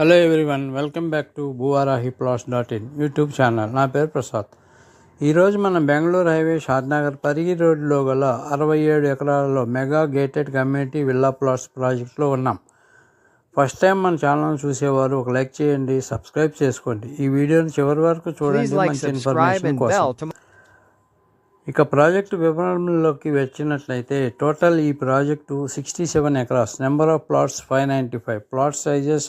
Hello everyone, welcome back to bhuvarahiplots.in YouTube channel. నా పేరు ప్రసాద్. ఈరోజు మనం బెంగళూరు హైవే షాద్నగర్ పరిగి రోడ్లో గల 67 ఎకరాలలో mega gated community villa plots ప్రాజెక్ట్లో ఉన్నాం. ఫస్ట్ టైం మన ఛానల్ చూసేవారు ఒక లైక్ చేయండి, సబ్స్క్రైబ్ చేసుకోండి. ఈ వీడియోని చివరి వరకు చూడండి, మంచి ఇన్ఫర్మేషన్ కోసం. ఇక ప్రాజెక్టు వివరణలోకి వచ్చినట్లయితే టోటల్ ఈ project 67 acres, number of plots 595, plot sizes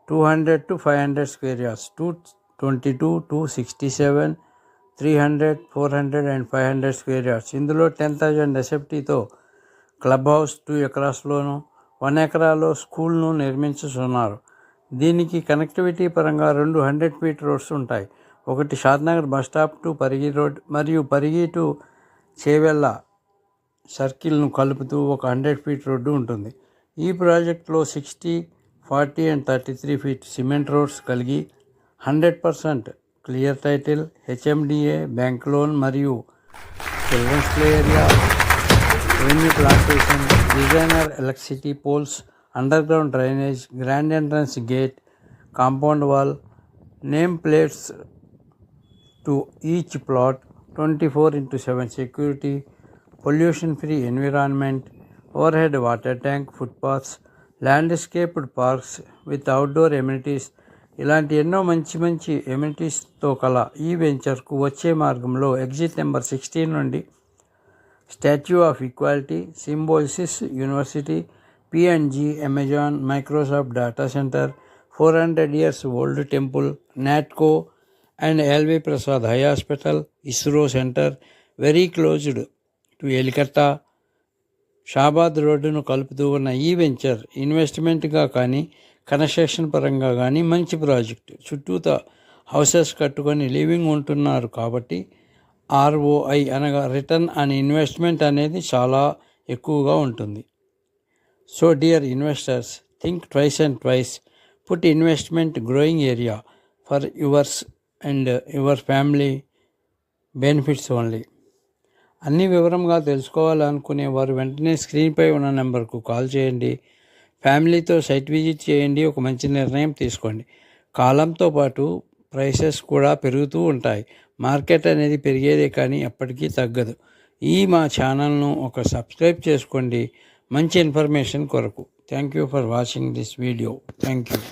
200 to 500 square yards, 222, 267, 300, 400 and 500 square yards. ఇందులో 10,000 ఎస్ఎఫ్టీతో క్లబ్ హౌస్ 2 ఎకరాస్లోను 1 ఎకరాలో స్కూల్ను నిర్మించుతున్నారు. దీనికి కనెక్టివిటీ పరంగా 2 100 feet రోడ్స్ ఉంటాయి. ఒకటి Shadnagar bus stop to Parigi road మరియు పరిగి టు చేవెళ్ళ సర్కిల్ను కలుపుతూ ఒక 100 feet రోడ్డు ఉంటుంది. ఈ ప్రాజెక్టులో 60, 40 and 33 feet సిమెంట్ రోడ్స్ కలిగి 100% clear title, HMDA, bank loan మరియు children's play area, revenue plantation, designer electricity poles, underground drainage, grand entrance gate, compound wall, name plates to each plot, 24/7 security, pollution free environment, overhead water tank, footpaths, landscaped parks with outdoor amenities, ఇలాంటి ఎన్నో మంచి ఎమ్యూనిటీస్తో కల ఈ వెంచర్కు వచ్చే మార్గంలో exit number 16 నుండి statue of equality, symbiosis university, PNG, Amazon, Microsoft data centre, 400 years old temple, Natco and LV Prasad eye hospital, ISRO centre, very closed to Elikatta, Shabad రోడ్డును కలుపుతూ ఉన్న ఈ వెంచర్ ఇన్వెస్ట్మెంట్గా కానీ కన్స్ట్రక్షన్ పరంగా కానీ మంచి ప్రాజెక్టు. చుట్టూత హౌసెస్ కట్టుకొని లివింగ్ ఉంటున్నారు కాబట్టి ఆర్ఓఐ అనగా రిటర్న్ ఆన్ ఇన్వెస్ట్మెంట్ అనేది చాలా ఎక్కువగా ఉంటుంది. So dear investors, think twice and twice, put investment growing area for yours and your family benefits only. అన్ని వివరంగా తెలుసుకోవాలనుకునే వారు వెంటనే స్క్రీన్పై ఉన్న నెంబర్కు కాల్ చేయండి. ఫ్యామిలీతో సైట్ విజిట్ చేయండి. ఒక మంచి నిర్ణయం తీసుకోండి. కాలంతో పాటు ప్రైసెస్ కూడా పెరుగుతూ ఉంటాయి. మార్కెట్ అనేది పెరిగేదే కానీ ఎప్పటికీ తగ్గదు. మా ఛానల్ను ఒక సబ్స్క్రైబ్ చేసుకోండి మంచి ఇన్ఫర్మేషన్ కొరకు. Thank you for watching this video. Thank you.